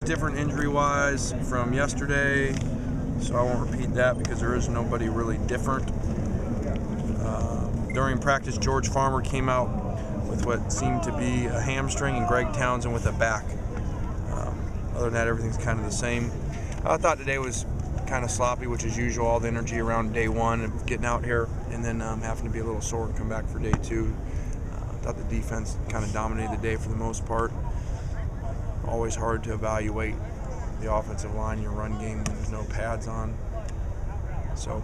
different injury-wise from yesterday, so I won't repeat that because there is nobody really different. During practice, George Farmer came out with what seemed to be a hamstring, and Greg Townsend with a back. Other than that, everything's kind of the same. I thought today was kind of sloppy, which is usual, all the energy around day one of getting out here, and then having to be a little sore and come back for day two. I thought the defense kind of dominated the day for the most part. Always hard to evaluate the offensive line, your run game, when there's no pads on. So,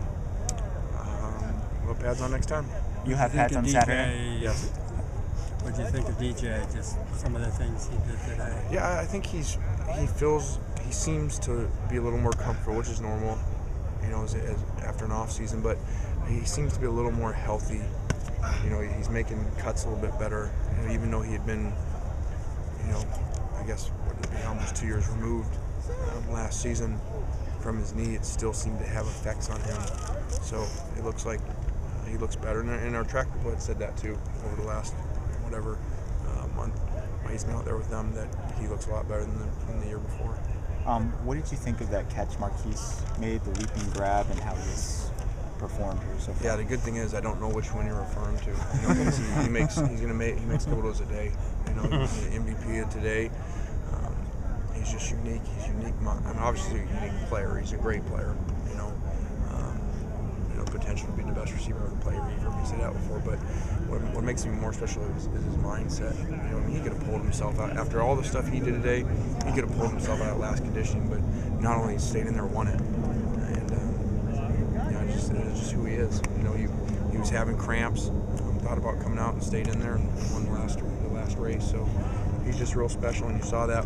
we'll have pads on next time. You have pads on Saturday? Yes. What do you think of DJ? Just some of the things he did today. Yeah, I think he seems to be a little more comfortable, which is normal, as after an off season. But he seems to be a little more healthy. He's making cuts a little bit better. Even though he had been, I guess what would be almost 2 years removed last season from his knee, it still seemed to have effects on him. So it looks like he looks better. And our track report said that too over the last month. He's been out there with them, that he looks a lot better than the year before. What did you think of that catch Marquise made, the leaping grab, and how he's performed here so far? Yeah, the good thing is I don't know which one you're referring to. He makes a couple of those a day. He's the MVP of today. He's just unique. He's unique. Obviously a unique player. He's a great player. Potential to be the best receiver ever played. You've heard me say that before. But what makes him more special is his mindset. He could have pulled himself out after all the stuff he did today. He could have pulled himself out of last conditioning, but not only stayed in there, won it. And it's just who he is. He was having cramps, thought about coming out and stayed in there and won the last race. So he's just real special, and you saw that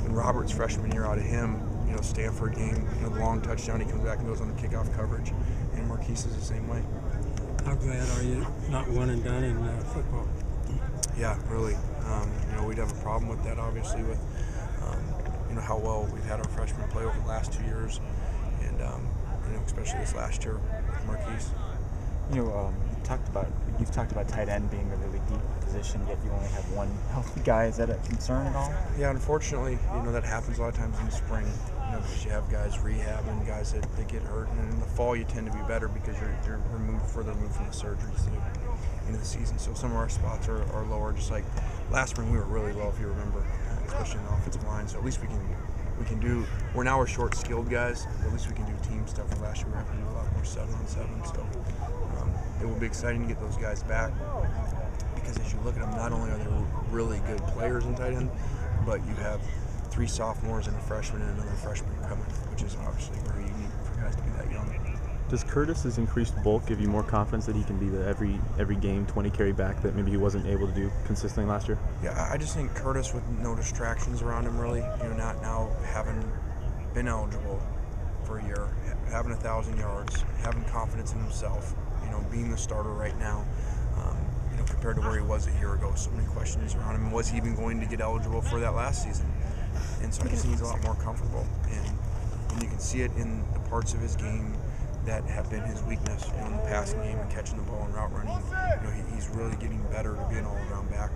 in Robert's freshman year out of him. Stanford game, the long touchdown, he comes back and goes on the kickoff coverage. And Marquise is the same way. How glad are you not one and done in football? Yeah, really. We'd have a problem with that, obviously, with how well we've had our freshmen play over the last 2 years, and especially this last year with Marquise. You've talked about tight end being a really deep position, yet you only have one healthy guy. Is that a concern at all? Yeah, unfortunately, that happens a lot of times in the spring. Because you have guys rehabbing, guys that get hurt, and in the fall you tend to be better because you're further removed from the surgeries into the season. So some of our spots are lower. Just like last spring, we were really low, if you remember, especially in the offensive line. So at least we can do. We're short skilled guys, but at least we can do team stuff. Last year we were having to do a lot more 7-on-7. So it will be exciting to get those guys back, because as you look at them, not only are they really good players in tight end, but you have 3 sophomores and a freshman and another freshman coming, which is obviously very unique for guys to be that young. Does Curtis's increased bulk give you more confidence that he can be the every game 20 carry back that maybe he wasn't able to do consistently last year? Yeah, I just think Curtis, with no distractions around him, really, not now having been eligible for a year, having 1,000 yards, having confidence in himself, being the starter right now, compared to where he was a year ago. So many questions around him. Was he even going to get eligible for that last season? And so I just think he's a lot more comfortable. And you can see it in the parts of his game that have been his weakness, in the passing game and catching the ball and route running. He's really getting better to be an all-around back.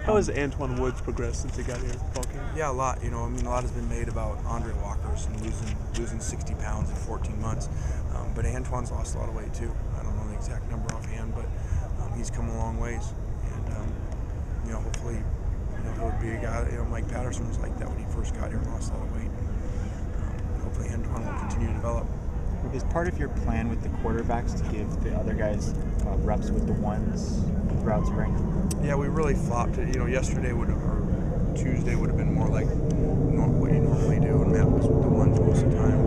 How has Antoine Woods progressed since he got here? Yeah, a lot. A lot has been made about Andre Walker's and losing 60 pounds in 14 months. But Antoine's lost a lot of weight too. I don't know the exact number offhand, but he's come a long ways. And hopefully, he'll be a guy. Mike Patterson was like that when he first got here and lost a lot of weight. Hopefully, Antoine will continue to develop. Is part of your plan with the quarterbacks to give the other guys reps with the ones throughout spring? Yeah, we really flopped it. Yesterday or Tuesday would have been more like what you normally do, and Matt was with the ones most of the time.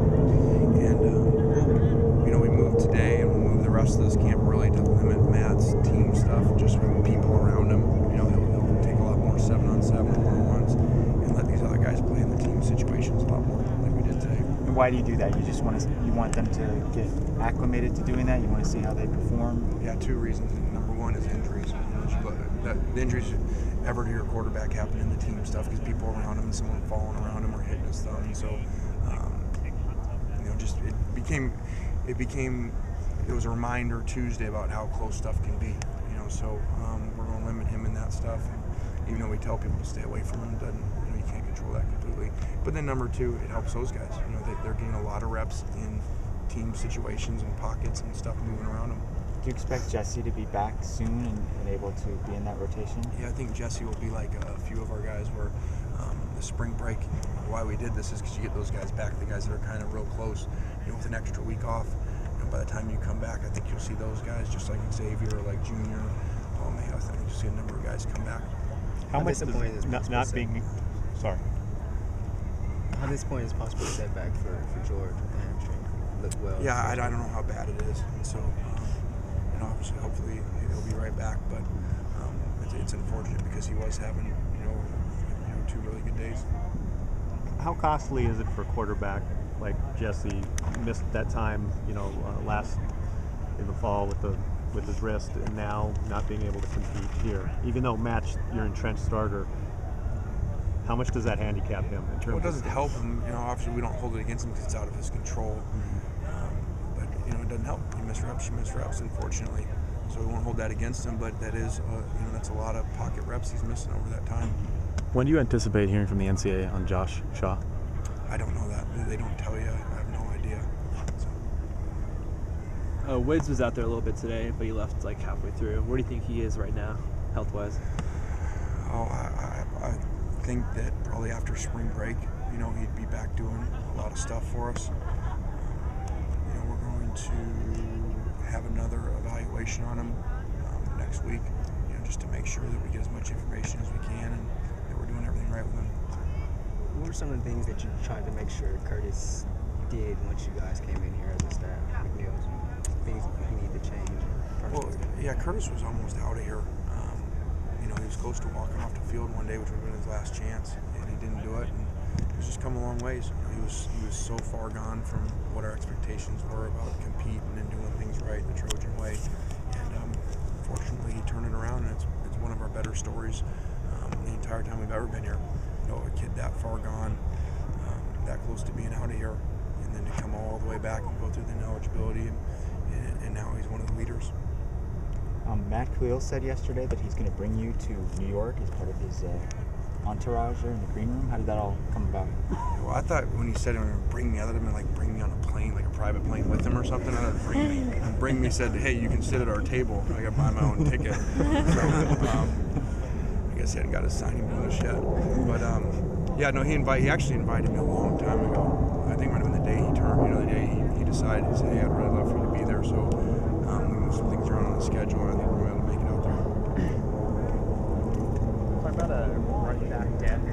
And we moved today, and we'll move the rest of this camp really to limit Matt's team stuff, just with people around him. He'll take a lot more 7-on-7 one-on-ones, and let these other guys play in the team situations a lot more like we did today. And why do you do that? You want them to get acclimated to doing that? You want to see how they perform? Yeah, 2 reasons. Number one is injuries. The injuries ever to your quarterback happen in the team stuff because people around him and someone falling around him or hitting his thumb. So, it was a reminder Tuesday about how close stuff can be. So we're going to limit him in that stuff. And even though we tell people to stay away from him, you can't control that completely. absolutely. But then number two, it helps those guys. You know, they're getting a lot of reps in team situations and pockets and stuff moving around them. Do you expect Jesse to be back soon and able to be in that rotation? Yeah, I think Jesse will be like a few of our guys where the spring break, why we did this is because you get those guys back, the guys that are kind of real close, you know, with an extra week off. And by the time you come back, I think you'll see those guys just like Xavier or like Junior. I think you'll see a number of guys come back. How much disappointing is not being? Sorry. How disappointing is possible setback for George with the hamstring? Look well. Yeah, I don't know how bad it is, and so you know, obviously, hopefully he'll be right back. But it's unfortunate because he was having you know 2 really good days. How costly is it for a quarterback like Jesse missed that time, last in the fall with his wrist, and now not being able to compete here, even though Matt's your entrenched starter? How much does that handicap him in terms? Well, it doesn't help him. You know, obviously we don't hold it against him because it's out of his control. But you know, it doesn't help. You miss reps, unfortunately. So we won't hold that against him. But that is, that's a lot of pocket reps he's missing over that time. When do you anticipate hearing from the NCAA on Josh Shaw? I don't know that. They don't tell you. I have no idea. So. Woods was out there a little bit today, but he left like halfway through. Where do you think he is right now, health-wise? I think that probably after spring break, he'd be back doing a lot of stuff for us. We're going to have another evaluation on him next week, just to make sure that we get as much information as we can and that we're doing everything right with him. What were some of the things that you tried to make sure Curtis did once you guys came in here as a staff? Things he needed to change? Well, yeah, Curtis was almost out of here. He was close to walking off the field one day, which would have been his last chance, and he didn't do it. And he's just come a long ways. He was so far gone from what our expectations were about competing and doing things right the Trojan way. And fortunately, he turned it around, and it's one of our better stories the entire time we've ever been here. A kid that far gone, that close to being out of here, and then to come all the way back and go through the ineligibility, and now he's one of the leaders. Matt Khalil said yesterday that he's going to bring you to New York as part of his entourage there in the green room. How did that all come about? Well, I thought when he said he was going to bring me, I thought it meant like bring me on a plane, like a private plane with him or something. I thought bring me. And bring me said, hey, you can sit at our table. I got to buy my own ticket. So, I guess he hadn't got his signing bonus yet. But he actually invited me a long time ago. I think it might have been the day he turned, the day he decided. He said, hey, I'd really love for you to be there. So we moved some things around on the schedule, and I think we're going to make it out there. Talk about a running back depth